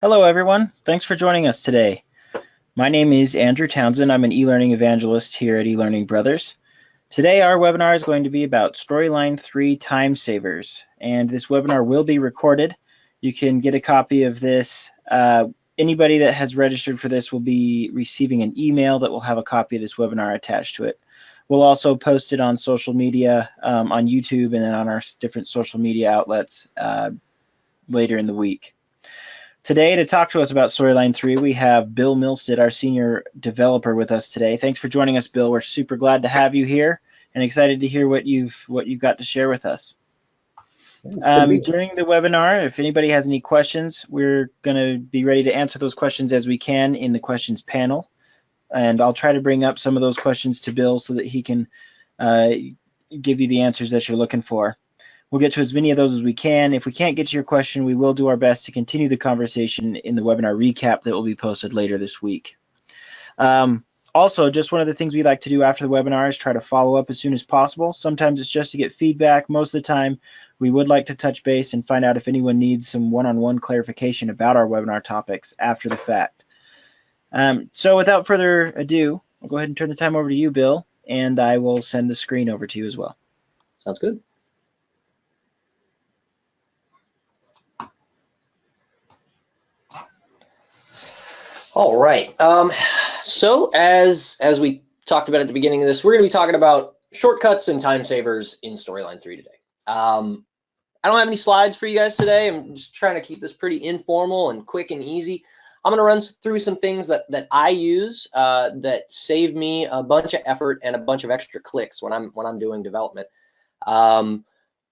Hello, everyone. Thanks for joining us today. My name is Andrew Townsend. I'm an e-learning evangelist here at eLearning Brothers. Today, our webinar is going to be about Storyline 3 Timesavers, and this webinar will be recorded. You can get a copy of this. Anybody that has registered for this will be receiving an email that will have a copy of this webinar attached to it. We'll also post it on social media, on YouTube, and then on our different social media outlets later in the week. Today, to talk to us about Storyline 3, we have Bill Milstid, our senior developer, with us today. Thanks for joining us, Bill. We're super glad to have you here and excited to hear what you've got to share with us. During the webinar, if anybody has any questions, we're going to be ready to answer those questions as we can in the questions panel. And I'll try to bring up some of those questions to Bill so that he can give you the answers that you're looking for. We'll get to as many of those as we can. If we can't get to your question, we will do our best to continue the conversation in the webinar recap that will be posted later this week. Also, just one of the things we like to do after the webinar is try to follow up as soon as possible. Sometimes it's just to get feedback. Most of the time, we would like to touch base and find out if anyone needs some one-on-one clarification about our webinar topics after the fact. So without further ado, I'll go ahead and turn the time over to you, Bill, and I will send the screen over to you as well. Sounds good. All right. So as we talked about at the beginning of this, we're going to be talking about shortcuts and time savers in Storyline 3 today. I don't have any slides for you guys today. I'm just trying to keep this pretty informal and quick and easy. I'm going to run through some things that I use that save me a bunch of effort and a bunch of extra clicks when I'm doing development. A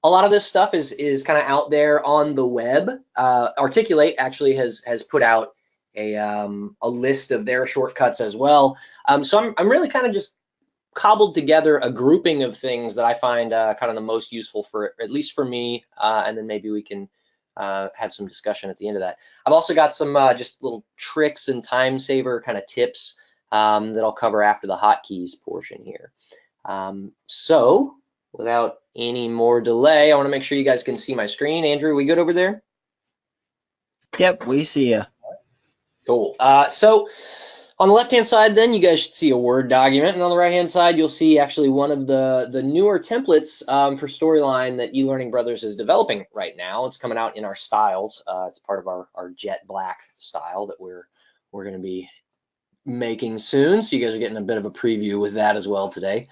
lot of this stuff is kind of out there on the web. Articulate actually has put out a list of their shortcuts as well. So I'm really kind of just cobbled together a grouping of things that I find kind of the most useful for, at least for me, and then maybe we can have some discussion at the end of that. I've also got some just little tricks and time saver kind of tips that I'll cover after the hotkeys portion here. So without any more delay, I want to make sure you guys can see my screen. Andrew, we good over there? Yep, we see you. Cool. So on the left-hand side, then you guys should see a Word document, and on the right-hand side, you'll see actually one of the newer templates for Storyline that eLearning Brothers is developing right now. It's coming out in our styles. It's part of our jet black style that we're going to be making soon. So you guys are getting a bit of a preview with that as well today.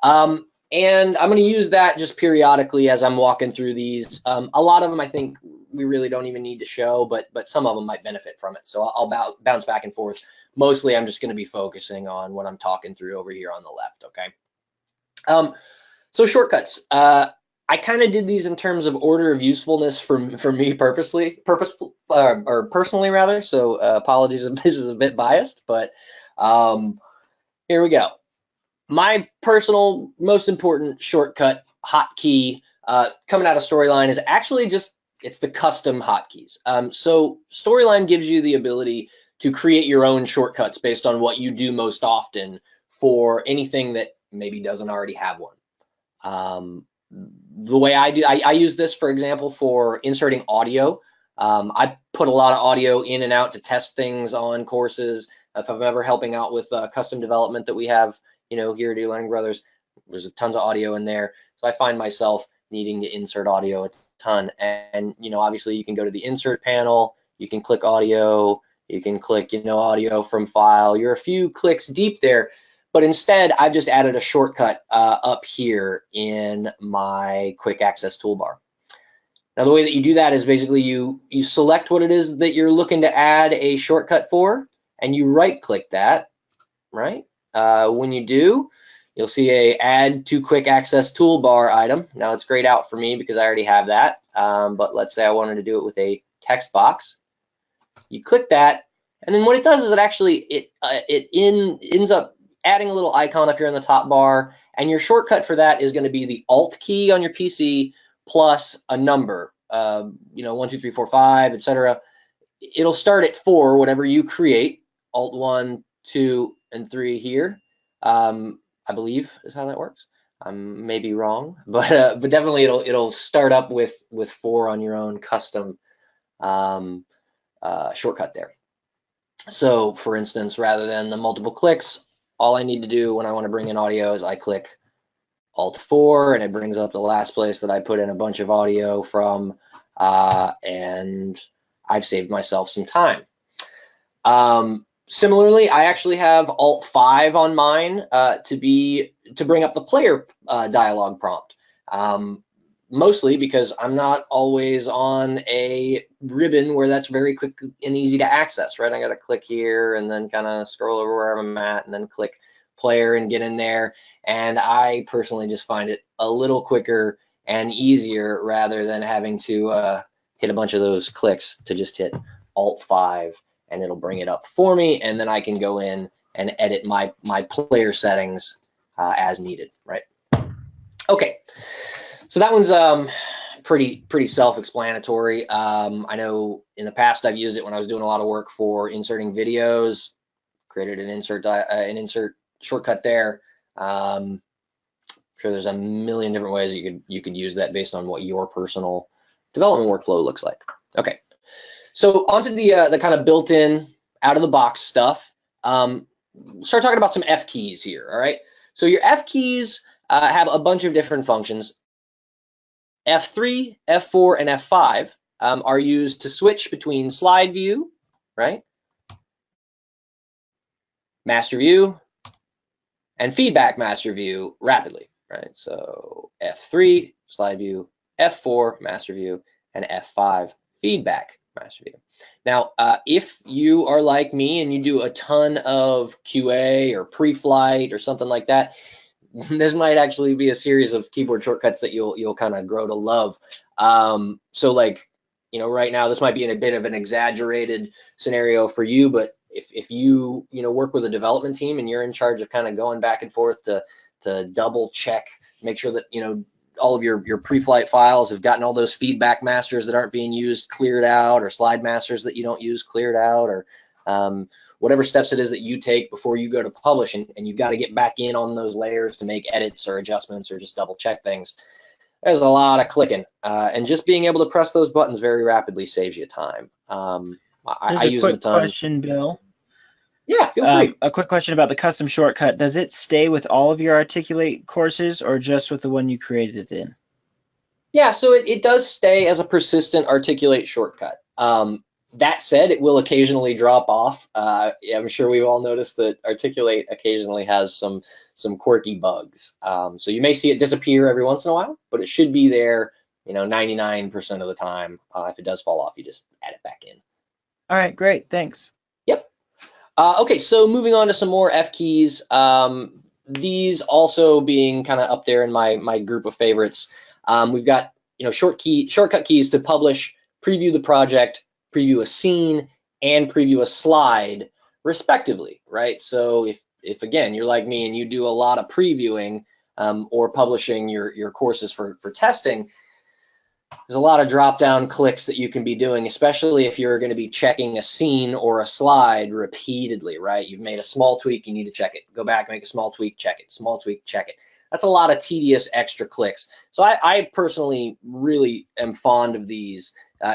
And I'm going to use that just periodically as I'm walking through these. A lot of them I think we really don't even need to show, but some of them might benefit from it. So I'll bounce back and forth. Mostly I'm just going to be focusing on what I'm talking through over here on the left, okay? So shortcuts. I kind of did these in terms of order of usefulness for me personally rather. So apologies if this is a bit biased, but here we go. My personal most important shortcut hotkey coming out of Storyline is actually just, it's the custom hotkeys. So Storyline gives you the ability to create your own shortcuts based on what you do most often for anything that maybe doesn't already have one. The way I do, I use this, for example, for inserting audio. I put a lot of audio in and out to test things on courses. If I'm ever helping out with custom development that we have, here at eLearning Brothers, there's tons of audio in there. So I find myself needing to insert audio a ton. And obviously you can go to the insert panel, you can click audio, you can click, audio from file. You're a few clicks deep there, but instead I've just added a shortcut up here in my quick access toolbar. Now the way that you do that is basically you select what it is that you're looking to add a shortcut for, and you right click that, right? When you do, you'll see a add to quick access toolbar item. Now it's grayed out for me because I already have that, but let's say I wanted to do it with a text box. You click that, and then what it does is it actually ends up adding a little icon up here in the top bar, and your shortcut for that is going to be the Alt key on your PC plus a number, 1, 2, 3, 4, 5, etc. It'll start at 4, whatever you create. Alt 1, 2, and 3 here. I believe is how that works. I may be wrong, but definitely it'll start up with 4 on your own custom shortcut there. So for instance, rather than the multiple clicks, all I need to do when I want to bring in audio is I click Alt-4 and it brings up the last place that I put in a bunch of audio from, and I've saved myself some time. Similarly, I actually have Alt-5 on mine to bring up the player dialog prompt. Mostly because I'm not always on a ribbon where that's very quick and easy to access, right? I got to click here and then kind of scroll over where I'm at and then click player and get in there. And I personally just find it a little quicker and easier rather than having to hit a bunch of those clicks to just hit Alt-5 and it'll bring it up for me. And then I can go in and edit my player settings as needed, right? Okay. So that one's pretty self-explanatory. I know in the past I've used it when I was doing a lot of work for inserting videos, created an insert shortcut there. I'm sure there's a million different ways you could use that based on what your personal development workflow looks like. Okay, so onto the kind of built-in, out-of-the-box stuff. Start talking about some F keys here. All right, so your F keys have a bunch of different functions. F3, F4, and F5 are used to switch between slide view, right, master view, and feedback master view rapidly, right? So F3, slide view, F4, master view, and F5, feedback master view. Now, if you are like me and you do a ton of QA or pre-flight or something like that, this might actually be a series of keyboard shortcuts that you'll kind of grow to love. So like, right now this might be in a bit of an exaggerated scenario for you, but if you work with a development team and you're in charge of kind of going back and forth to double check, make sure that all of your pre-flight files have gotten all those feedback masters that aren't being used cleared out, or slide masters that you don't use cleared out, or whatever steps it is that you take before you go to publish, and you've got to get back in on those layers to make edits or adjustments or just double check things. There's a lot of clicking, and just being able to press those buttons very rapidly saves you time. I use them a ton. There's a quick question, Bill. Yeah, feel free. A quick question about the custom shortcut. Does it stay with all of your Articulate courses or just with the one you created it in? Yeah, so it does stay as a persistent Articulate shortcut. That said, it will occasionally drop off. I'm sure we've all noticed that Articulate occasionally has some quirky bugs. So you may see it disappear every once in a while, but it should be there, 99% of the time. If it does fall off, you just add it back in. All right, great, thanks. Yep. Okay, so moving on to some more F keys. These also being kind of up there in my group of favorites. We've got shortcut keys to publish, preview the project, preview a scene, and preview a slide, respectively, right? So if again you're like me and you do a lot of previewing or publishing your courses for testing, there's a lot of drop-down clicks that you can be doing, especially if you're going to be checking a scene or a slide repeatedly, right? You've made a small tweak, you need to check it. Go back, make a small tweak, check it. Small tweak, check it. That's a lot of tedious extra clicks. So I personally really am fond of these.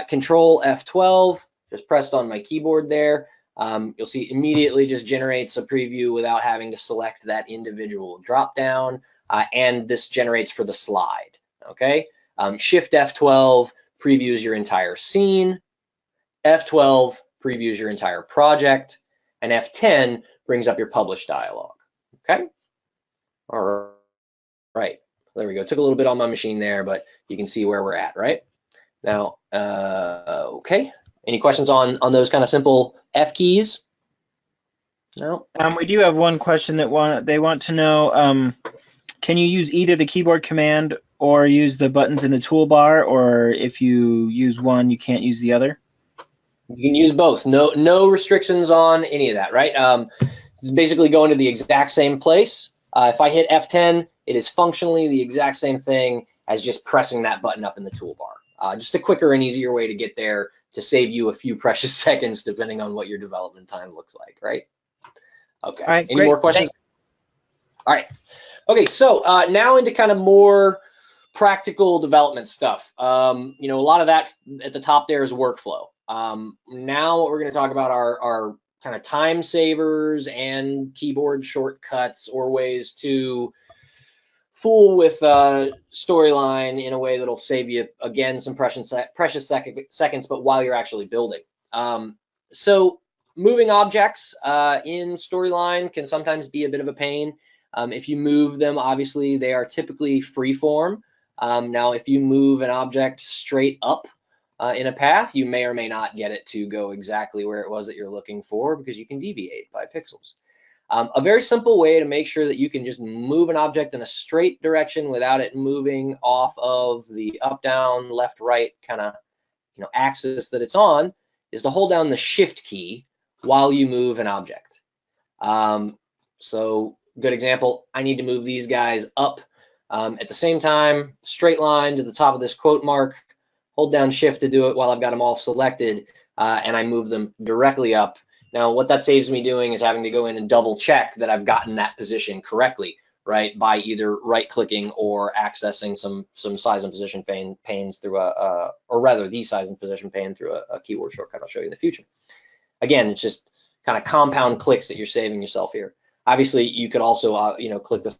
Control F12, just pressed on my keyboard there. You'll see immediately just generates a preview without having to select that individual drop-down, and this generates for the slide, okay? Shift F12 previews your entire scene. F12 previews your entire project, and F10 brings up your publish dialog, okay? All right, there we go. Took a little bit on my machine there, but you can see where we're at, right? Now, okay. Any questions on those kind of simple F keys? No? We do have one question that they want to know, can you use either the keyboard command or use the buttons in the toolbar, or if you use one, you can't use the other? You can use both. No restrictions on any of that, right? It's basically going to the exact same place. If I hit F10, it is functionally the exact same thing as just pressing that button up in the toolbar. Just a quicker and easier way to get there to save you a few precious seconds, depending on what your development time looks like, right? Okay. All right, Any more questions? All right. Okay, so now into kind of more practical development stuff. A lot of that at the top there is workflow. Now what we're going to talk about are kind of time savers and keyboard shortcuts, or ways to fool with storyline in a way that'll save you, again, some precious seconds, but while you're actually building. So moving objects in storyline can sometimes be a bit of a pain. If you move them, obviously they are typically freeform. Now, if you move an object straight up in a path, you may or may not get it to go exactly where it was that you're looking for, because you can deviate by pixels. A very simple way to make sure that you can just move an object in a straight direction without it moving off of the up, down, left, right kind of axis that it's on is to hold down the Shift key while you move an object. So good example, I need to move these guys up at the same time, straight line to the top of this quote mark, hold down Shift to do it while I've got them all selected, and I move them directly up. Now, what that saves me doing is having to go in and double check that I've gotten that position correctly, right? By either right-clicking or accessing some size and position panes through or rather the size and position pane through a keyword shortcut I'll show you in the future. Again, it's just kind of compound clicks that you're saving yourself here. Obviously, you could also click this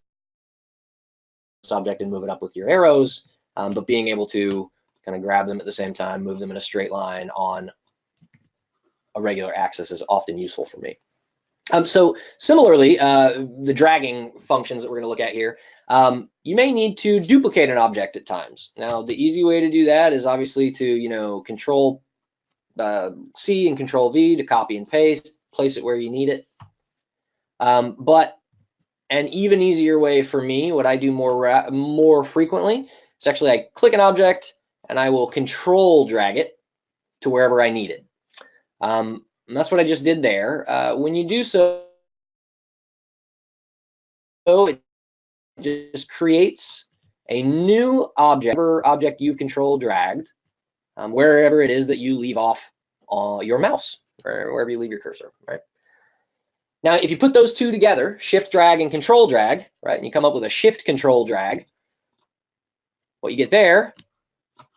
object and move it up with your arrows, but being able to kind of grab them at the same time, move them in a straight line on a regular axis is often useful for me. So similarly, the dragging functions that we're going to look at here, you may need to duplicate an object at times. Now, the easy way to do that is obviously to Control C and Control V to copy and paste, place it where you need it. But an even easier way for me, what I do more frequently, is actually I click an object and I will Control drag it to wherever I need it. And that's what I just did there. When you do so, it just creates a new object, whatever object you've Control dragged, wherever it is that you leave off your mouse, or wherever you leave your cursor, right? Now, if you put those two together, Shift drag and Control drag, right, and you come up with a Shift Control drag, what you get there,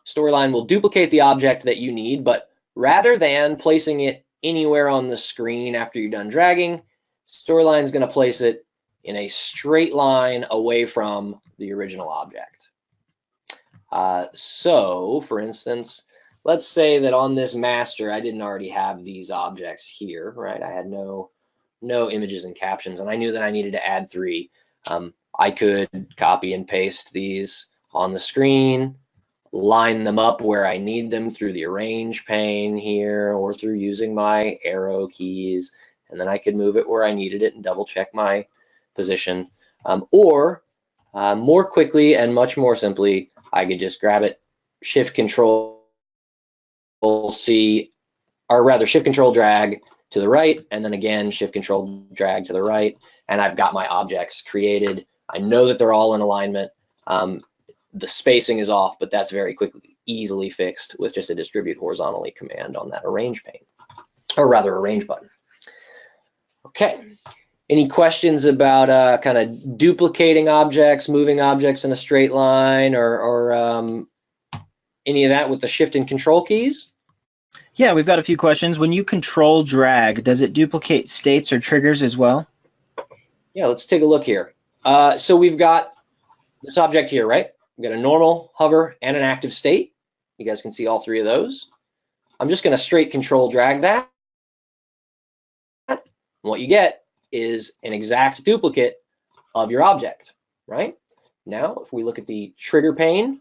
storyline will duplicate the object that you need, but rather than placing it anywhere on the screen after you're done dragging, storyline is going to place it in a straight line away from the original object. So, for instance, let's say that on this master, I didn't already have these objects here, right? I had no images and captions, and I knew that I needed to add 3. I could copy and paste these on the screen, line them up where I need them through the arrange pane here, or through using my arrow keys, and then I could move it where I needed it and double check my position. Or more quickly and much more simply, I could just grab it, Shift Control C, or rather Shift Control drag to the right, and then again Shift Control drag to the right, and I've got my objects created. I know that they're all in alignment. The spacing is off, but that's very quickly, easily fixed with just a distribute horizontally command on that arrange pane, or rather arrange button. Okay, any questions about kind of duplicating objects, moving objects in a straight line, or any of that with the Shift and Control keys? Yeah, we've got a few questions. When you Control drag, does it duplicate states or triggers as well? Yeah, let's take a look here. So we've got this object here, right? We've got a normal, hover, and an active state. You guys can see all 3 of those. I'm just going to straight Control drag that. And what you get is an exact duplicate of your object, right? Now, if we look at the trigger pane,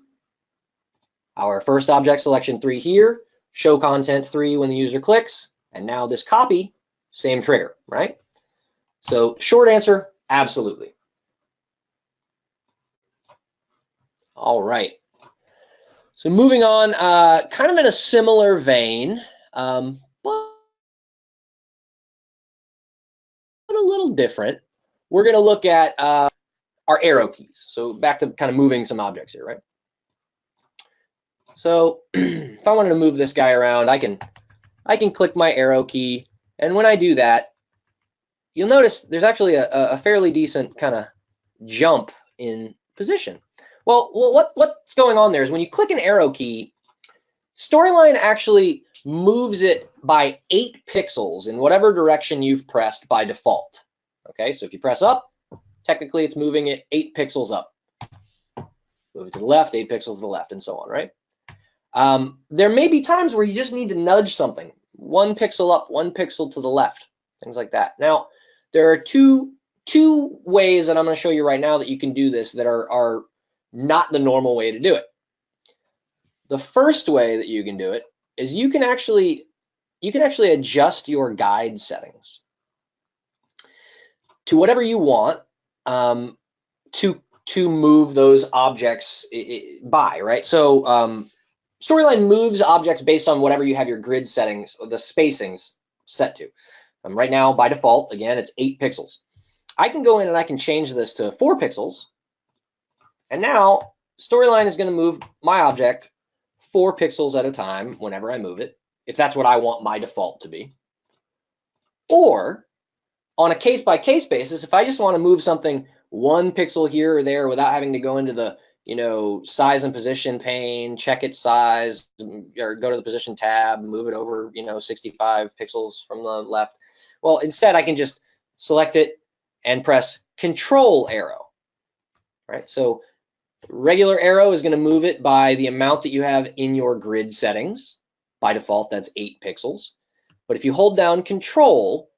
our first object selection 3 here, show content 3 when the user clicks, and now this copy, same trigger, right? So short answer, absolutely. All right. So moving on, kind of in a similar vein, but a little different, we're going to look at our arrow keys. So back to kind of moving some objects here, right? So if I wanted to move this guy around, I can click my arrow key, and when I do that, you'll notice there's actually a fairly decent kind of jump in position. Well, what's going on there is when you click an arrow key, storyline actually moves it by 8 pixels in whatever direction you've pressed by default. Okay, so if you press up, technically it's moving it 8 pixels up. Move it to the left, 8 pixels to the left, and so on, right? There may be times where you just need to nudge something, 1 pixel up, 1 pixel to the left, things like that. Now, there are two ways that I'm going to show you right now that you can do this that are not the normal way to do it. The first way that you can do it is you can actually adjust your guide settings to whatever you want to move those objects by, right? So Storyline moves objects based on whatever you have your grid settings, or the spacings set to. Right now, by default, again, it's 8 pixels. I can go in and I can change this to 4 pixels. And now Storyline is going to move my object 4 pixels at a time whenever I move it, if that's what I want my default to be. Or on a case-by-case basis, if I just want to move something 1 pixel here or there without having to go into the size and position pane, check its size, or go to the position tab, move it over 65 pixels from the left. Well, instead I can just select it and press Control arrow, right? So regular arrow is going to move it by the amount that you have in your grid settings. By default, that's 8 pixels. But if you hold down Control,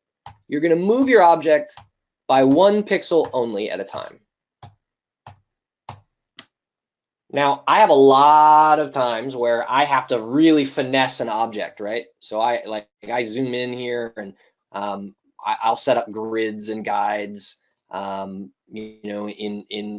you're going to move your object by 1 pixel only at a time. Now, I have a lot of times where I have to really finesse an object, right? So I zoom in here and I'll set up grids and guides, in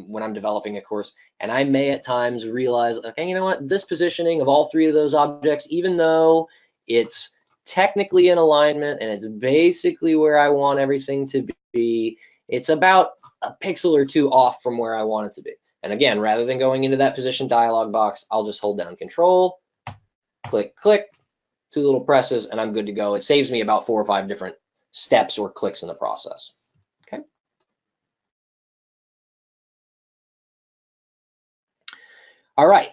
when I'm developing a course, and I may at times realize, okay, you know what, this positioning of all 3 of those objects, even though it's technically in alignment and it's basically where I want everything to be, it's about a pixel or 2 off from where I want it to be. And again, rather than going into that position dialog box, I'll just hold down Control, click, click, 2 little presses, and I'm good to go. It saves me about 4 or 5 different steps or clicks in the process. Okay. All right.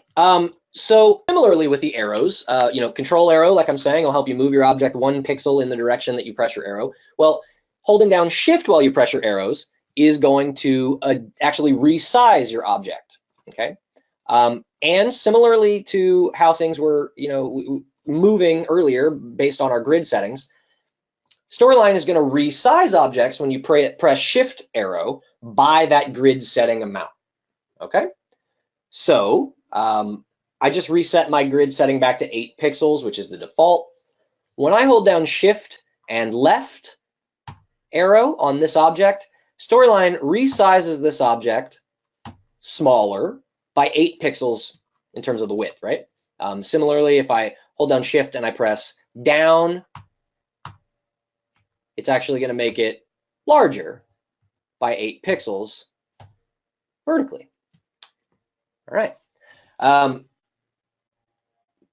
So similarly with the arrows, Control arrow, like I'm saying, will help you move your object 1 pixel in the direction that you press your arrow. Well, holding down Shift while you press your arrows is going to actually resize your object, okay? And similarly to how things were, moving earlier based on our grid settings, Storyline is going to resize objects when you press Shift arrow by that grid setting amount, okay? So I just reset my grid setting back to 8 pixels, which is the default. When I hold down Shift and left arrow on this object, Storyline resizes this object smaller by 8 pixels in terms of the width, right? Similarly, if I hold down Shift and I press down, it's actually going to make it larger by 8 pixels vertically. All right.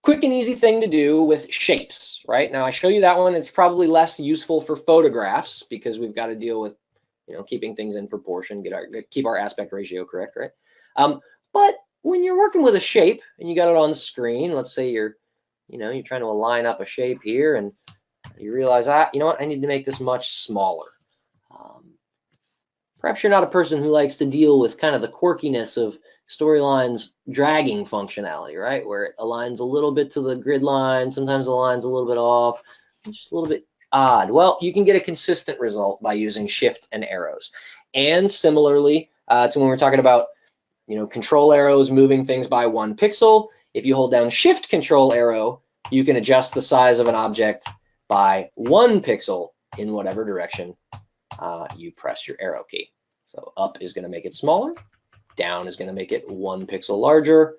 Quick and easy thing to do with shapes, right? Now I show you that one. It's probably less useful for photographs because we've got to deal with keeping things in proportion, keep our aspect ratio correct, right? But when you're working with a shape and you got it on the screen, let's say you're trying to align up a shape here and you realize, you know what, I need to make this much smaller. Perhaps you're not a person who likes to deal with kind of the quirkiness of Storyline's dragging functionality, right? Where it aligns a little bit to the grid line, sometimes the line's a little bit off, it's just a little bit odd. Well, you can get a consistent result by using Shift and arrows. And similarly to when we're talking about control arrows moving things by 1 pixel, if you hold down Shift Control arrow, you can adjust the size of an object by 1 pixel in whatever direction you press your arrow key. So up is going to make it smaller, down is going to make it 1 pixel larger,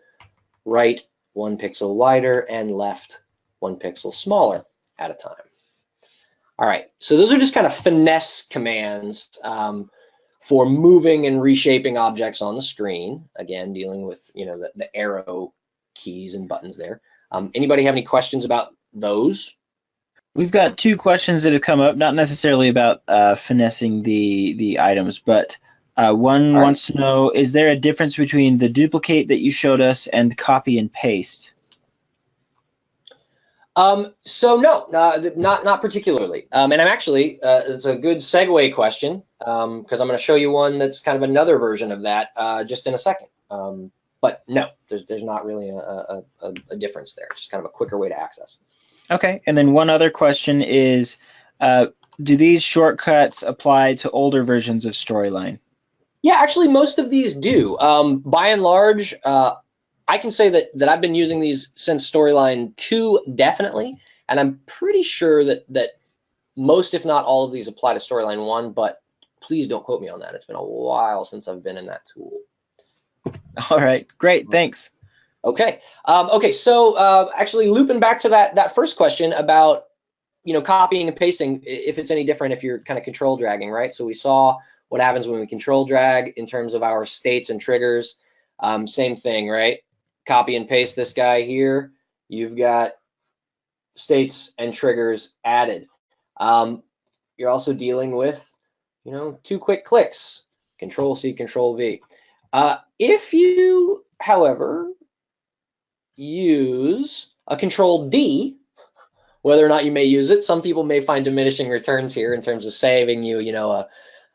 right 1 pixel wider, and left 1 pixel smaller at a time. All right, so those are just kind of finesse commands for moving and reshaping objects on the screen. Again, dealing with the arrow keys and buttons there. Anybody have any questions about those? We've got 2 questions that have come up, not necessarily about finessing the items, but one wants to know, is there a difference between the duplicate that you showed us and copy and paste? So no, not particularly. And I'm actually, it's a good segue question, because I'm going to show you one that's kind of another version of that just in a second. But no, there's not really a difference there. It's just kind of a quicker way to access. Okay, and then one other question is, do these shortcuts apply to older versions of Storyline? Yeah, actually, most of these do. By and large, I can say that I've been using these since Storyline 2, definitely, and I'm pretty sure that most, if not all of these, apply to Storyline 1, but please don't quote me on that. It's been a while since I've been in that tool. All right, great, thanks. Okay. Okay, so actually looping back to that first question about, copying and pasting, if it's any different if you're kind of control dragging, right? So we saw what happens when we control drag in terms of our states and triggers. Same thing, right? Copy and paste this guy here. You've got states and triggers added. You're also dealing with, 2 quick clicks, Control C, Control V. If you, however, use a Control D, whether or not you may use it, some people may find diminishing returns here in terms of saving you,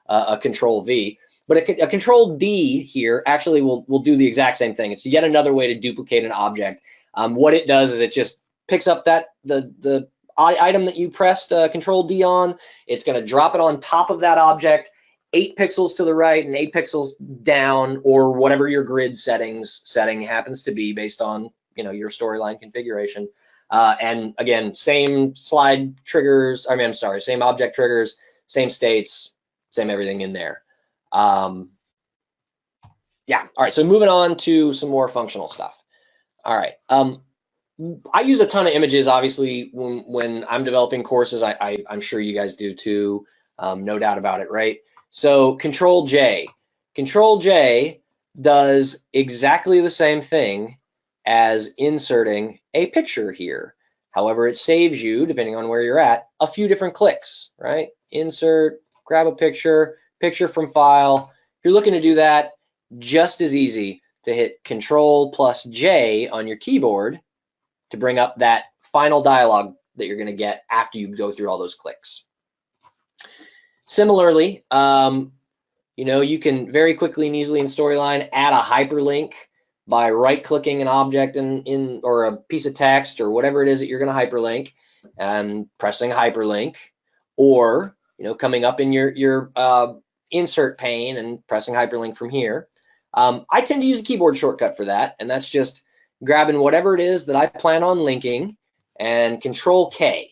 a Control V. But a Control D here actually will do the exact same thing. It's yet another way to duplicate an object. What it does is it just picks up the item that you pressed Control D on. It's going to drop it on top of that object, 8 pixels to the right and 8 pixels down, or whatever your grid setting happens to be based on your Storyline configuration. And again, same slide triggers. Same object triggers, same states, same everything in there. Yeah. All right. So moving on to some more functional stuff. All right. I use a ton of images, obviously, when I'm developing courses. I'm sure you guys do too. No doubt about it, right? So Control J. Control J does exactly the same thing as inserting a picture here. However, it saves you, depending on where you're at, a few different clicks, right? Insert, grab a picture, picture from file. If you're looking to do that, just as easy to hit Control plus J on your keyboard to bring up that final dialog that you're going to get after you go through all those clicks. Similarly, you can very quickly and easily in Storyline add a hyperlink by right-clicking an object or a piece of text or whatever it is that you're going to hyperlink and pressing hyperlink, or coming up in your insert pane and pressing hyperlink from here. I tend to use a keyboard shortcut for that, and that's just grabbing whatever it is that I plan on linking and Control K.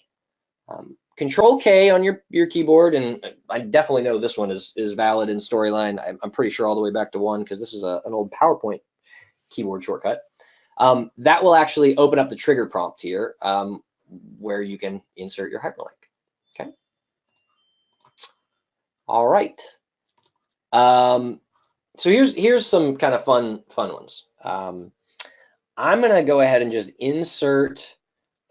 Control K on your keyboard, and I definitely know this one is valid in Storyline. I'm pretty sure all the way back to 1, because this is an old PowerPoint keyboard shortcut. That will actually open up the trigger prompt here, where you can insert your hyperlink. Okay. All right. So here's some kind of fun ones. I'm gonna go ahead and just insert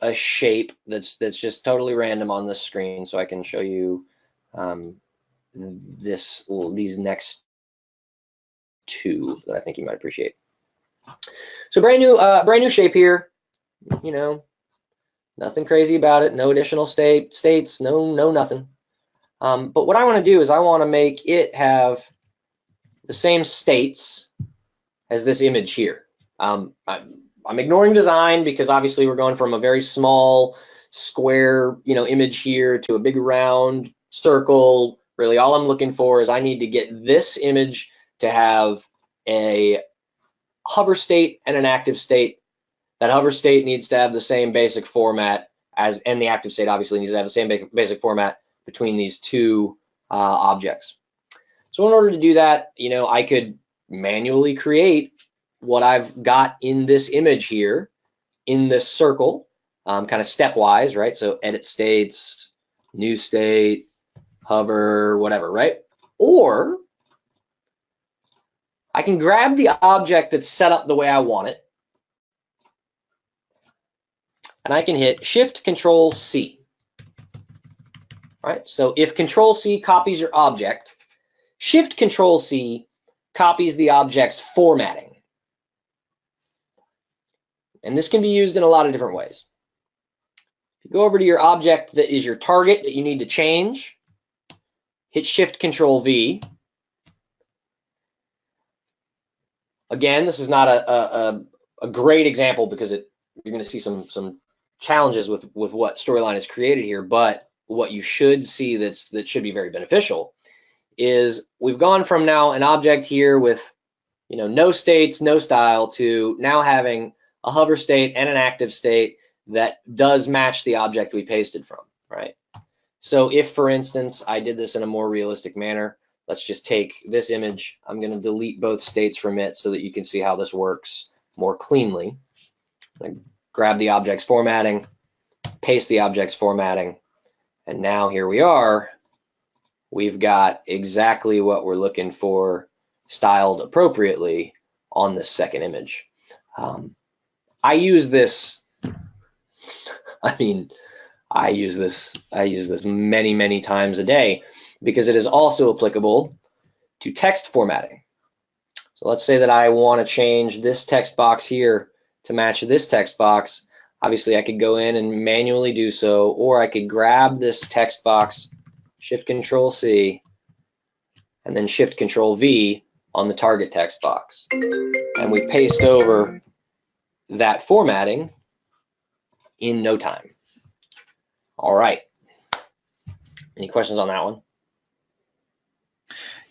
a shape that's just totally random on this screen, so I can show you these next 2 that I think you might appreciate. So brand new shape here. Nothing crazy about it. No additional states. No nothing. But what I want to do is I want to make it have the same states as this image here. I'm ignoring design because obviously we're going from a very small square, image here to a big round circle. Really, all I'm looking for is I need to get this image to have a hover state and an active state. That hover state needs to have the same basic format and the active state obviously needs to have the same basic format between these 2 objects. So in order to do that, I could manually create what I've got in this image here, in this circle, kind of stepwise, right? So edit states, new state, hover, whatever, right? Or I can grab the object that's set up the way I want it, and I can hit Shift Control C. Right? So if Control C copies your object, Shift Control C copies the object's formatting. And this can be used in a lot of different ways. Go over to your object that is your target that you need to change. Hit Shift Control V. Again, this is not a great example because you're going to see some challenges with what Storyline has created here. But what you should see that should be very beneficial is we've gone from now an object here with no states, no style, to now having a hover state and an active state that does match the object we pasted from, right? So if, for instance, I did this in a more realistic manner, let's just take this image. I'm going to delete both states from it so that you can see how this works more cleanly. I grab the object's formatting, paste the object's formatting, and now here we are. We've got exactly what we're looking for, styled appropriately on this second image. I use this. I use this many times a day because it is also applicable to text formatting. So let's say that I want to change this text box here to match this text box. Obviously, I could go in and manually do so, or I could grab this text box, Shift Control C, and then Shift Control V on the target text box. And we paste over that formatting in no time. All right. Any questions on that one?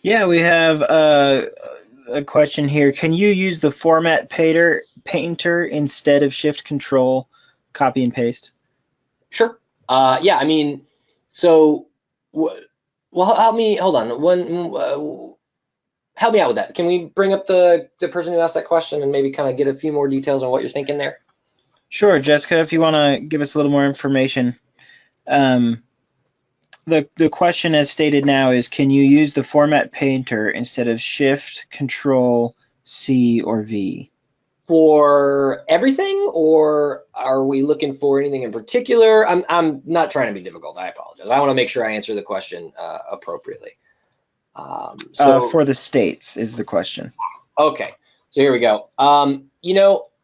Yeah, we have a question here. Can you use the format painter instead of Shift Control copy and paste? Sure. Yeah, I mean, so, well, help me, hold on. Help me out with that. Can we bring up the person who asked that question and maybe kind of get a few more details on what you're thinking there? Sure, Jessica, if you want to give us a little more information. The question as stated now is, can you use the format painter instead of Shift, Control, C, or V? For everything, or are we looking for anything in particular? I'm not trying to be difficult. I apologize. I want to make sure I answer the question appropriately. For the states is the question. Okay, so here we go. I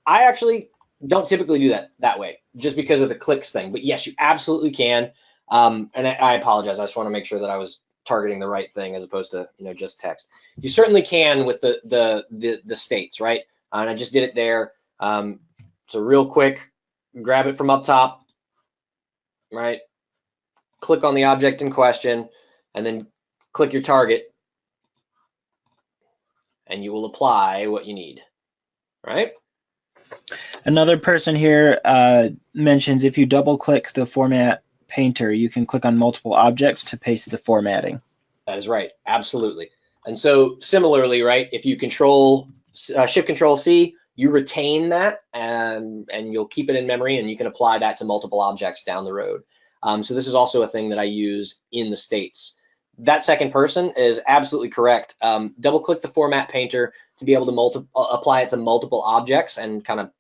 actually don't typically do that way, just because of the clicks thing. But yes, you absolutely can. And I apologize. I just want to make sure that I was targeting the right thing as opposed to just text. You certainly can with the states, right? And I just did it there. So real quick, grab it from up top, right? Click on the object in question, and then click your target, and you will apply what you need, right? Another person here mentions if you double-click the format painter, you can click on multiple objects to paste the formatting. That is right, absolutely. And so similarly, right, if you Shift Control C, you retain that and you'll keep it in memory, and you can apply that to multiple objects down the road. So this is also a thing that I use in the states. That second person is absolutely correct. Double click the format painter to be able to apply it to multiple objects and kind of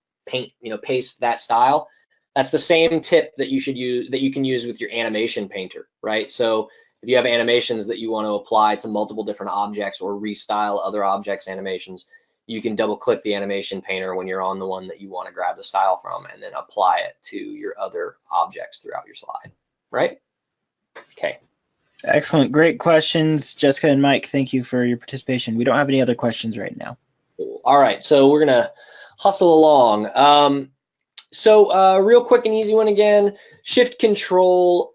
paste that style. That's the same tip that you can use with your animation painter, right? So if you have animations that you want to apply to multiple different objects or restyle other objects' animations, you can double click the animation painter when you're on the one that you want to grab the style from, and then apply it to your other objects throughout your slide, right? Okay. Excellent. Great questions, Jessica and Mike. Thank you for your participation. We don't have any other questions right now. Cool. All right, so we're going to hustle along. So real quick and easy one again, Shift Control,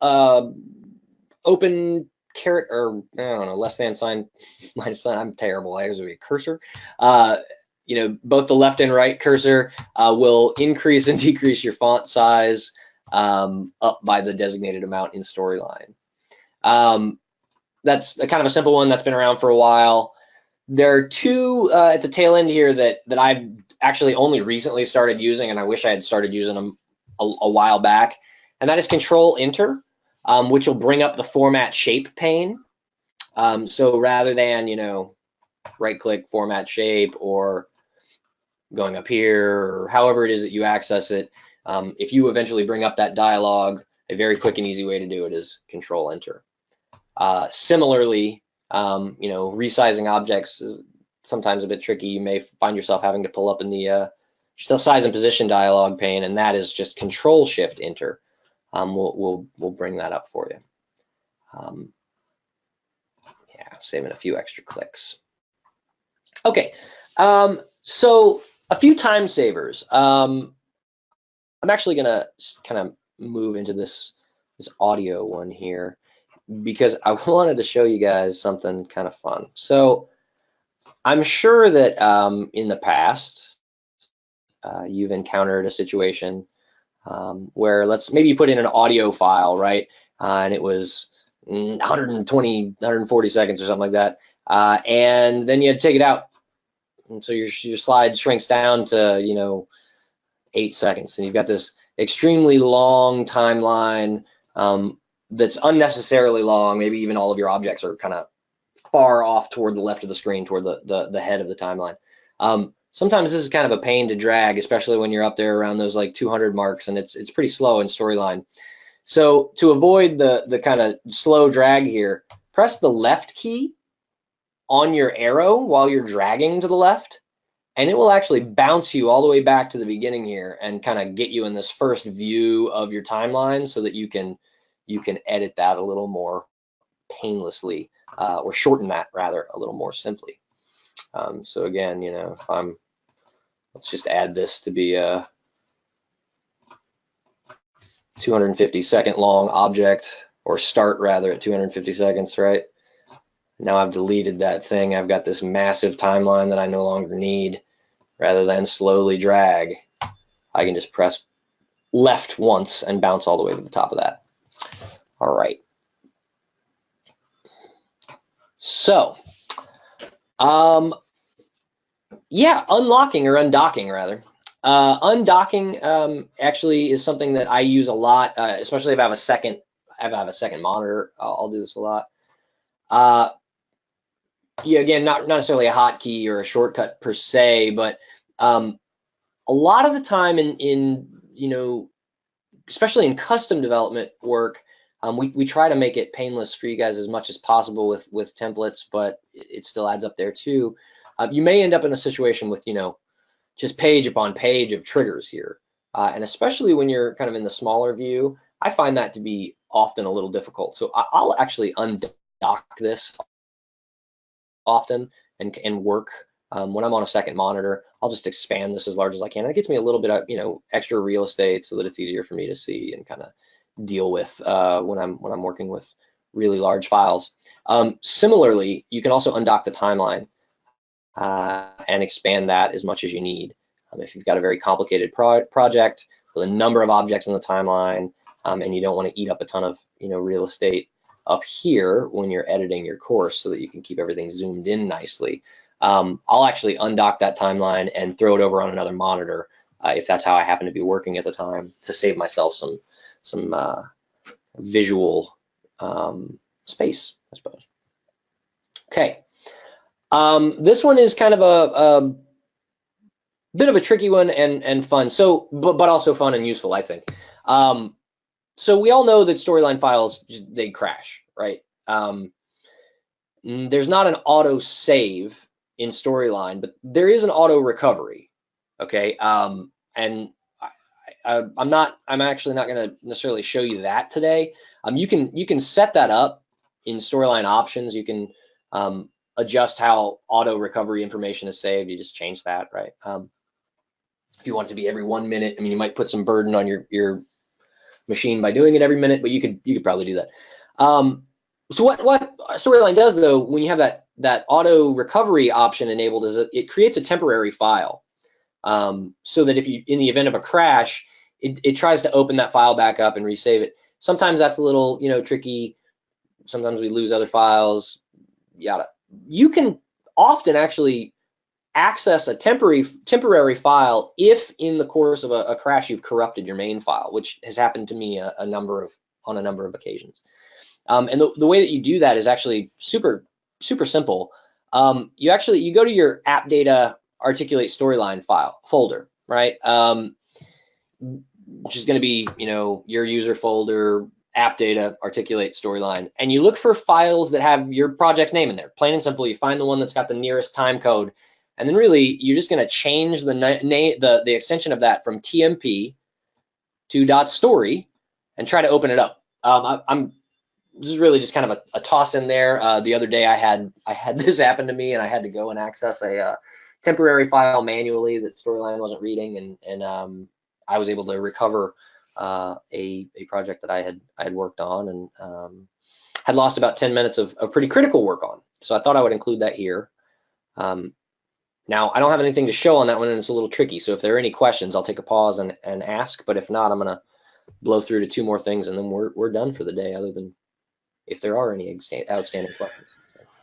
open caret, or I don't know, less than sign, minus sign. I'm terrible. I usually cursor. Both the left and right cursor will increase and decrease your font size up by the designated amount in Storyline. That's a kind of a simple one that's been around for a while. There are two at the tail end here that I've actually only recently started using, and I wish I had started using them a while back, and that is Control Enter, which will bring up the format shape pane. So rather than right click format shape or going up here or however it is that you access it, if you eventually bring up that dialog, a very quick and easy way to do it is Control Enter. Similarly, resizing objects is sometimes a bit tricky. You may find yourself having to pull up in the size and position dialog pane, and that is just Control Shift Enter. we'll bring that up for you. Yeah, saving a few extra clicks. Okay, so a few time savers. I'm actually gonna kind of move into this audio one here because I wanted to show you guys something kind of fun. So I'm sure that in the past you've encountered a situation where maybe you put in an audio file, right? And it was 120, 140 seconds or something like that. And then you had to take it out. And so your slide shrinks down to, 8 seconds. And you've got this extremely long timeline that's unnecessarily long. Maybe even all of your objects are kind of far off toward the left of the screen, toward the head of the timeline. Sometimes this is kind of a pain to drag, especially when you're up there around those like 200 marks, and it's pretty slow in Storyline. So to avoid the kind of slow drag here, press the left key on your arrow while you're dragging to the left, and it will actually bounce you all the way back to the beginning here and kind of get you in this first view of your timeline so that you can edit that a little more painlessly, or shorten that rather a little more simply. So again, if let's just add this to be a 250 second long object, or start rather at 250 seconds, right? Now I've deleted that thing. I've got this massive timeline that I no longer need. Rather than slowly drag, I can just press left once and bounce all the way to the top of that. All right. So, yeah, unlocking or undocking rather. Undocking actually is something that I use a lot, especially if I have a second monitor. I'll do this a lot. Yeah, again, not necessarily a hotkey or a shortcut per se, but a lot of the time in especially in custom development work, we try to make it painless for you guys as much as possible with templates, but it still adds up there too. You may end up in a situation with just page upon page of triggers here, and especially when you're kind of in the smaller view, I find that to be often a little difficult. So I'll actually undock this often and work when I'm on a second monitor. I'll just expand this as large as I can. It gets me a little bit of extra real estate so that it's easier for me to see and kind of deal with when I'm working with really large files. Similarly, you can also undock the timeline and expand that as much as you need. If you've got a very complicated project with a number of objects in the timeline, and you don't want to eat up a ton of real estate up here when you're editing your course so that you can keep everything zoomed in nicely, I'll actually undock that timeline and throw it over on another monitor if that's how I happen to be working at the time, to save myself some visual space, I suppose. Okay, this one is kind of a bit of a tricky one and fun. So, but also fun and useful, I think. So we all know that Storyline files, they crash, right? There's not an auto save in Storyline, but there is an auto recovery, okay? And I'm actually not going to necessarily show you that today. You can set that up in Storyline options. You can adjust how auto recovery information is saved. You just change that, right? If you want it to be every 1 minute, I mean, you might put some burden on your machine by doing it every minute, but you could probably do that. So what Storyline does though, when you have that auto recovery option enabled, is it creates a temporary file, so that if you, in the event of a crash, it tries to open that file back up and resave it. Sometimes that's a little tricky. Sometimes we lose other files. Yada. You can often actually access a temporary file if in the course of a crash you've corrupted your main file, which has happened to me on a number of occasions. And the way that you do that is actually super simple. You go to your app data articulate Storyline folder, right? Which is going to be your user folder, app data articulate Storyline, and you look for files that have your project's name in there. Plain and simple, you find the one that's got the nearest time code. And then really, you're just going to change the extension of that from TMP to .story, and try to open it up. This is really just kind of a toss in there. The other day I had this happen to me, and I had to go and access a temporary file manually that Storyline wasn't reading, and I was able to recover a project that I had worked on, and had lost about 10 minutes of pretty critical work on. So I thought I would include that here. Now, I don't have anything to show on that one, and it's a little tricky. So if there are any questions, I'll take a pause and ask. But if not, I'm going to blow through to 2 more things, and then we're done for the day, other than if there are any outstanding questions.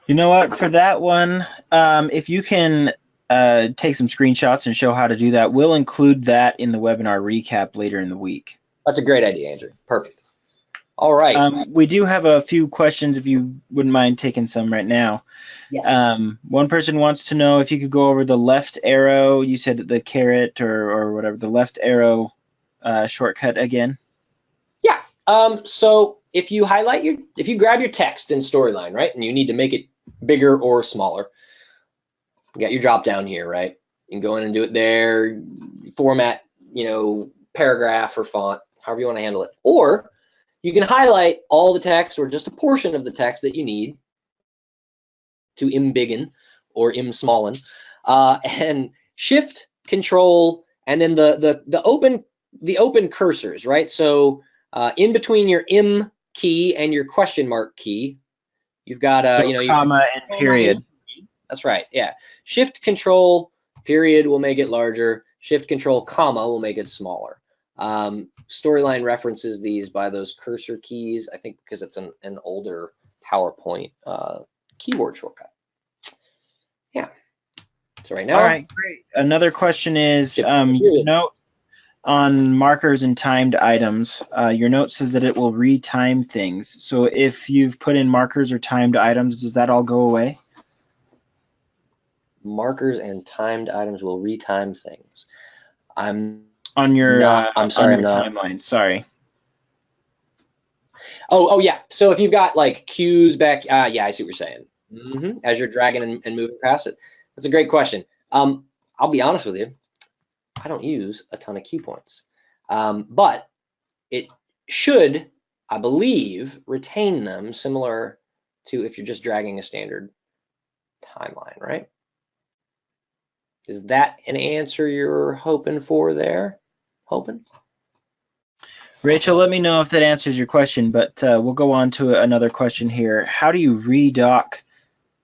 You know what? For that one, if you can take some screenshots and show how to do that, we'll include that in the webinar recap later in the week. That's a great idea, Andrew. Perfect. All right. We do have a few questions, if you wouldn't mind taking some right now. Yes. One person wants to know if you could go over the left arrow. You said the caret or whatever, the left arrow shortcut again. Yeah. So if you grab your text in Storyline, right, and you need to make it bigger or smaller, you got your drop down here, right? You can go in and do it there, format, paragraph or font, however you want to handle it. Or you can highlight all the text or just a portion of the text that you need to imbiggen or smallin, and Shift, Control, and then the open cursors, right? So in between your M key and your question mark key, you've got comma and period. That's right. Yeah. Shift, Control, period will make it larger. Shift, Control, comma will make it smaller. Storyline references these by those cursor keys, I think, because it's an older PowerPoint keyboard shortcut. Yeah. So right now. All right, great. Another question is, your note on markers and timed items. Your note says that it will retime things. So if you've put in markers or timed items, does that all go away? Markers and timed items will retime things. I'm sorry, I'm not. Timeline. Sorry. Oh yeah. So if you've got like cues back, yeah, I see what you're saying. As you're dragging and moving past it, that's a great question. I'll be honest with you, I don't use a ton of cue points, but it should, I believe, retain them similar to if you're just dragging a standard timeline, right? Is that an answer you're hoping for there? Rachel, let me know if that answers your question, but we'll go on to another question here. How do you redock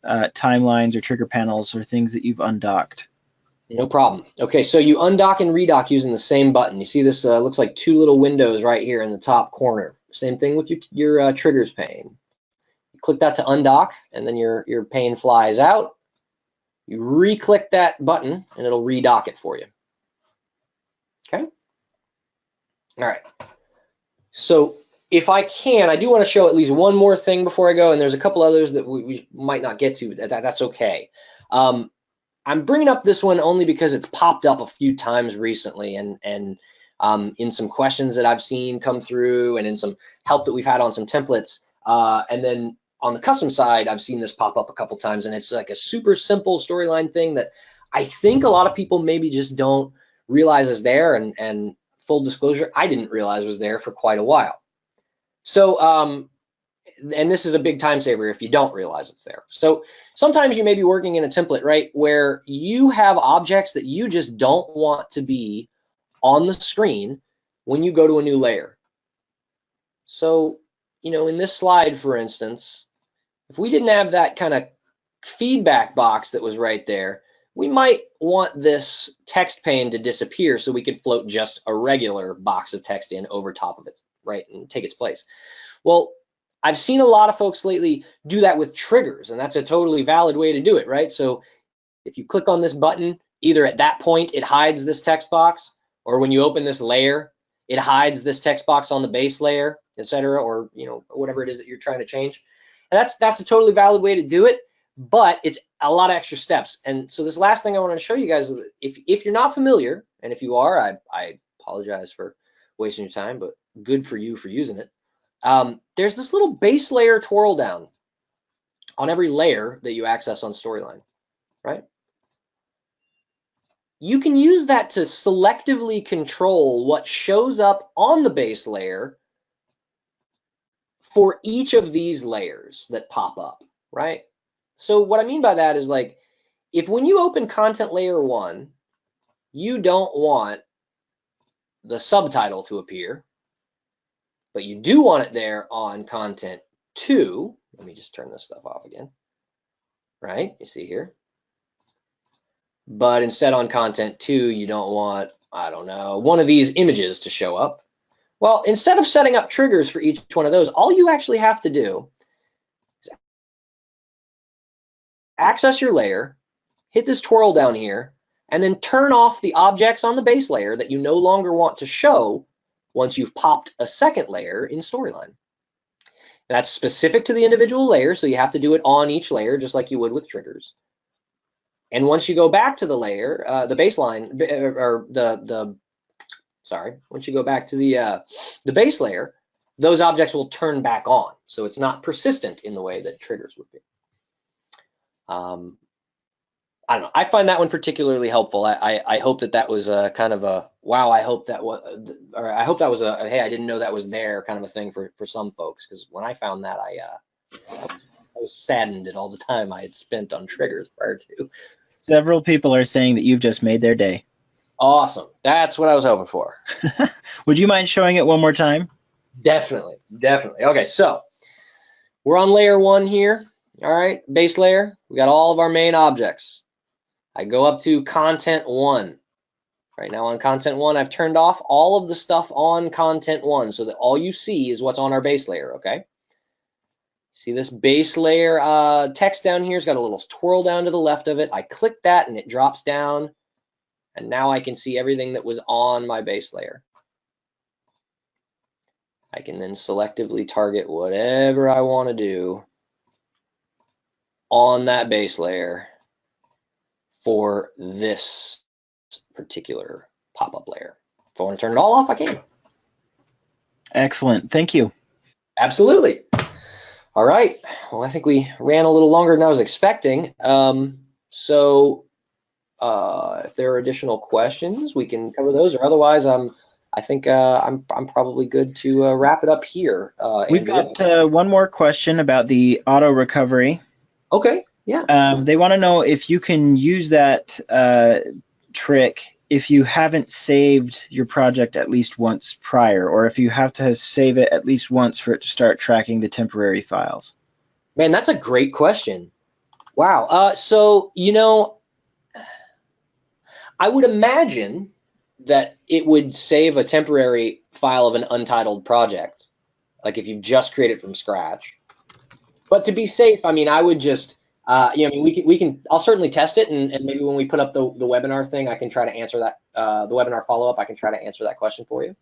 timelines or trigger panels or things that you've undocked? No problem. Okay, so you undock and redock using the same button. You see this looks like 2 little windows right here in the top corner. Same thing with your triggers pane. You click that to undock, and then your pane flies out. You re-click that button, and it'll redock it for you. Okay? All right. So if I can, I do want to show at least one more thing before I go, and there's a couple others that we might not get to. That's okay. I'm bringing up this one only because it's popped up a few times recently, and in some questions that I've seen come through, and in some help that we've had on some templates, and then on the custom side, I've seen this pop up a couple times, and it's like a super simple Storyline thing that I think a lot of people maybe just don't realize is there, and full disclosure, I didn't realize was there for quite a while. So, and this is a big time saver if you don't realize it's there. So sometimes you may be working in a template, right, where you have objects that you just don't want to be on the screen when you go to a new layer. So, in this slide, for instance, if we didn't have that kind of feedback box that was right there, we might want this text pane to disappear so we could float just a regular box of text in over top of it, right, and take its place. Well, I've seen a lot of folks lately do that with triggers, and that's a totally valid way to do it, right? So if you click on this button, either at that point it hides this text box, or when you open this layer, it hides this text box on the base layer, etc., or whatever it is that you're trying to change. And that's a totally valid way to do it, but it's a lot of extra steps. And so this last thing I want to show you guys is if you're not familiar, and if you are, I apologize for wasting your time, but good for you for using it. There's this little base layer twirl down on every layer that you access on Storyline, right? You can use that to selectively control what shows up on the base layer for each of these layers that pop up, right? So what I mean by that is, like, if when you open content layer 1, you don't want the subtitle to appear, but you do want it there on content 2. Let me just turn this stuff off again, right? You see here. But instead on content 2, you don't want, I don't know, one of these images to show up. Well, instead of setting up triggers for each one of those, all you actually have to do is access your layer, hit this twirl down here, and then turn off the objects on the base layer that you no longer want to show once you've popped a second layer in Storyline. That's specific to the individual layer, so you have to do it on each layer just like you would with triggers. And once you go back to the layer, the baseline, or once you go back to the base layer, those objects will turn back on. So it's not persistent in the way that triggers would be. I don't know. I find that one particularly helpful. I hope that was a kind of a, wow, I hope that was, or I hope that was a, hey, I didn't know that was there kind of a thing for some folks. Because when I found that, I was saddened at all the time I had spent on triggers prior to. Several people are saying that you've just made their day. Awesome. That's what I was hoping for. Would you mind showing it one more time? Definitely. Definitely. Okay, so we're on layer 1 here. All right, base layer. We got all of our main objects. I go up to content 1. Right now on content 1, I've turned off all of the stuff on content 1 so that all you see is what's on our base layer, okay? See this base layer text down here has got a little twirl down to the left of it. I click that and it drops down. And now I can see everything that was on my base layer. I can then selectively target whatever I want to do on that base layer for this particular pop-up layer. If I want to turn it all off, I can. Excellent. Thank you. Absolutely. All right. Well, I think we ran a little longer than I was expecting. If there are additional questions, we can cover those, or otherwise, I think I'm probably good to wrap it up here. We've got one more question about the auto recovery. Okay. Yeah. They want to know if you can use that trick if you haven't saved your project at least once prior, or if you have to save it at least once for it to start tracking the temporary files. Man, that's a great question. Wow. So, you know, I would imagine that it would save a temporary file of an untitled project, like if you've just created from scratch. But to be safe, I mean, I would just, we can. I'll certainly test it, and maybe when we put up the webinar thing, I can try to answer that. The webinar follow-up, I can try to answer that question for you.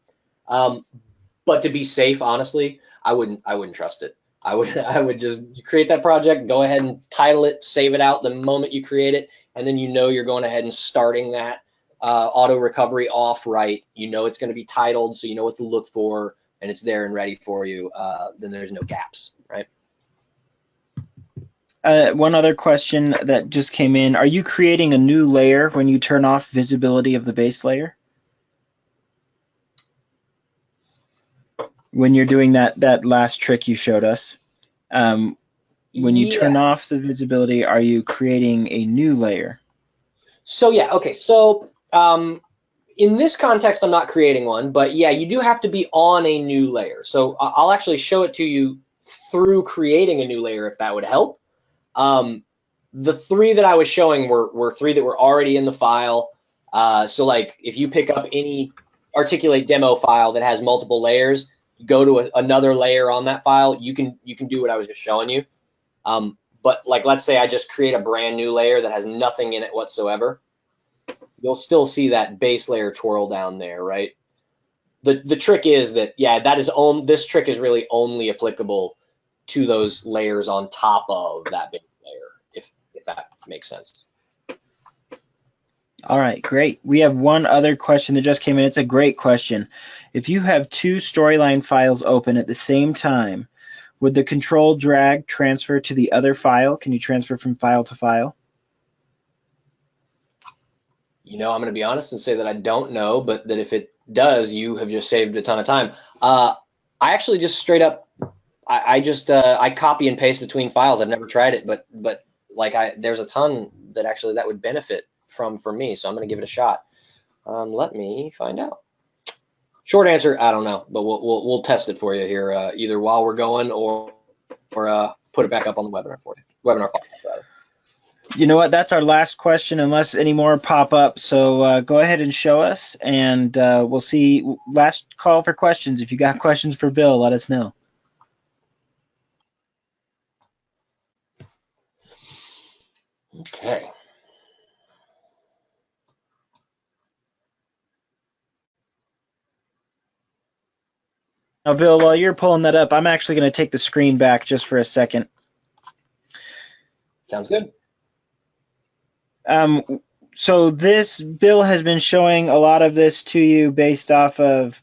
But to be safe, honestly, I wouldn't trust it. I would just create that project, go ahead and title it, save it out the moment you create it, and then you're going ahead and starting that auto recovery off right. You know it's going to be titled, so you know what to look for, and it's there and ready for you. Then there's no gaps, right? One other question that just came in: are you creating a new layer when you turn off visibility of the base layer? When you're doing that last trick you showed us, when you turn off the visibility, are you creating a new layer? So yeah, okay. So in this context, I'm not creating one, but yeah, you do have to be on a new layer. So I'll actually show it to you through creating a new layer if that would help. The 3 that I was showing were 3 that were already in the file. So like if you pick up any Articulate demo file that has multiple layers, go to another layer on that file, you can do what I was just showing you. But like, let's say I just create a brand new layer that has nothing in it whatsoever. You'll still see that base layer twirl down there, right? The trick is that, yeah, this trick is really only applicable to those layers on top of that base layer, if that makes sense. All right, great. We have one other question that just came in. It's a great question. If you have 2 storyline files open at the same time, would the control drag transfer to the other file? Can you transfer from file to file? You know, I'm going to be honest and say that I don't know, but that if it does, you have just saved a ton of time. I actually just straight up, I just I copy and paste between files. I've never tried it, but like there's a ton that actually that would benefit from for me. So I'm going to give it a shot. Let me find out. Short answer, I don't know, but we'll test it for you here either while we're going or put it back up on the webinar for you. Webinar file, rather. You know what? That's our last question, unless any more pop up. So go ahead and show us, and we'll see. Last call for questions. If you got questions for Bill, let us know. Okay. Now, Bill, while you're pulling that up, I'm actually going to take the screen back just for a second. Sounds good. So this Bill has been showing a lot of this to you based off of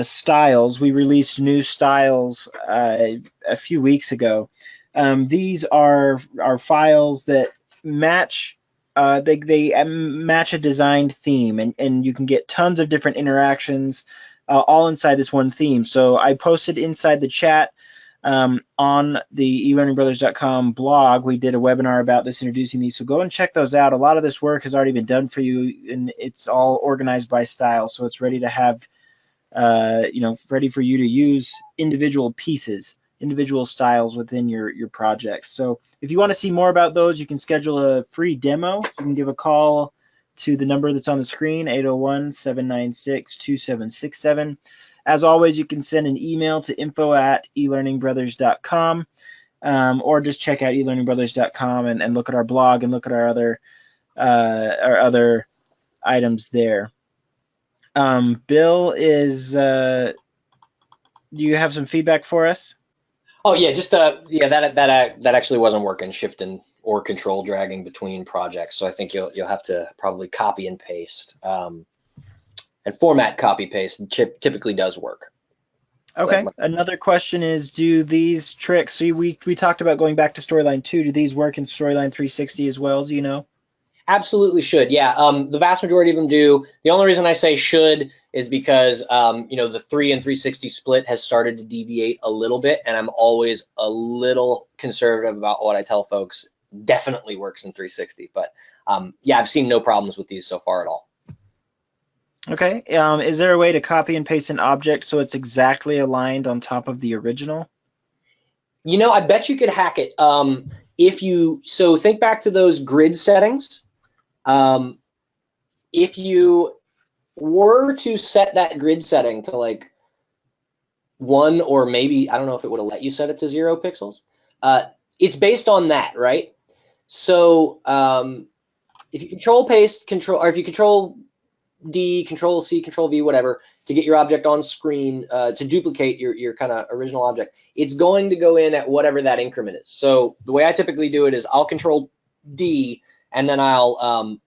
styles. We released new styles a few weeks ago. These are files that match. They match a designed theme, and you can get tons of different interactions all inside this one theme. So I posted inside the chat. On the eLearningBrothers.com blog, we did a webinar about this, introducing these. So go and check those out. A lot of this work has already been done for you, and it's all organized by style. So it's ready to have, ready for you to use individual pieces, individual styles within your project. So if you want to see more about those, you can schedule a free demo. You can give a call to the number that's on the screen, 801-796-2767. As always, you can send an email to info@elearningbrothers.com, or just check out elearningbrothers.com and look at our blog and look at our other items there. Bill, do you have some feedback for us? Oh yeah, just that actually wasn't working, shifting or control dragging between projects. So I think you'll have to probably copy and paste. And format copy paste typically does work. Okay. Another question is, do these tricks, so we talked about going back to Storyline 2, do these work in Storyline 360 as well? Do you know? Absolutely should. Yeah. The vast majority of them do. The only reason I say should is because the 3 and 360 split has started to deviate a little bit, and I'm always a little conservative about what I tell folks. Definitely works in 360, but yeah, I've seen no problems with these so far at all. Okay. Is there a way to copy and paste an object so it's exactly aligned on top of the original? I bet you could hack it. So think back to those grid settings. If you were to set that grid setting to like 1, or maybe, I don't know if it would have let you set it to 0 pixels. It's based on that, right? So if you control paste, or if you control D, control C, control V, whatever, to get your object on screen, to duplicate your kind of original object, it's going to go in at whatever that increment is. So the way I typically do it is I'll control D, and then I'll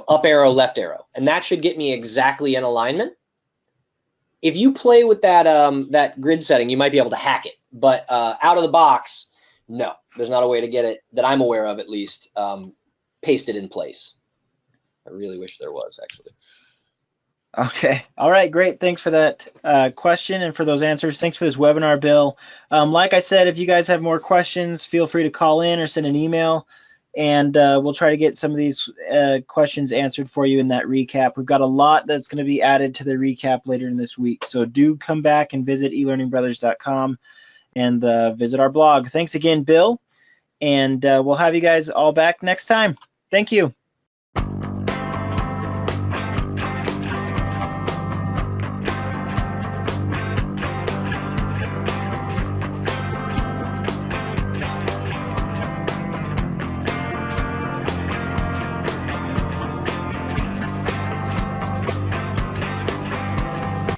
up arrow, left arrow, and that should get me exactly in alignment. If you play with that that grid setting, you might be able to hack it, but out of the box, no, there's not a way to get it that I'm aware of, at least, pasted in place. I really wish there was, actually. Okay. All right. Great. Thanks for that question and for those answers. Thanks for this webinar, Bill. Like I said, if you guys have more questions, feel free to call in or send an email, and we'll try to get some of these questions answered for you in that recap. We've got a lot that's going to be added to the recap later in this week. So do come back and visit eLearningBrothers.com and visit our blog. Thanks again, Bill. And we'll have you guys all back next time. Thank you.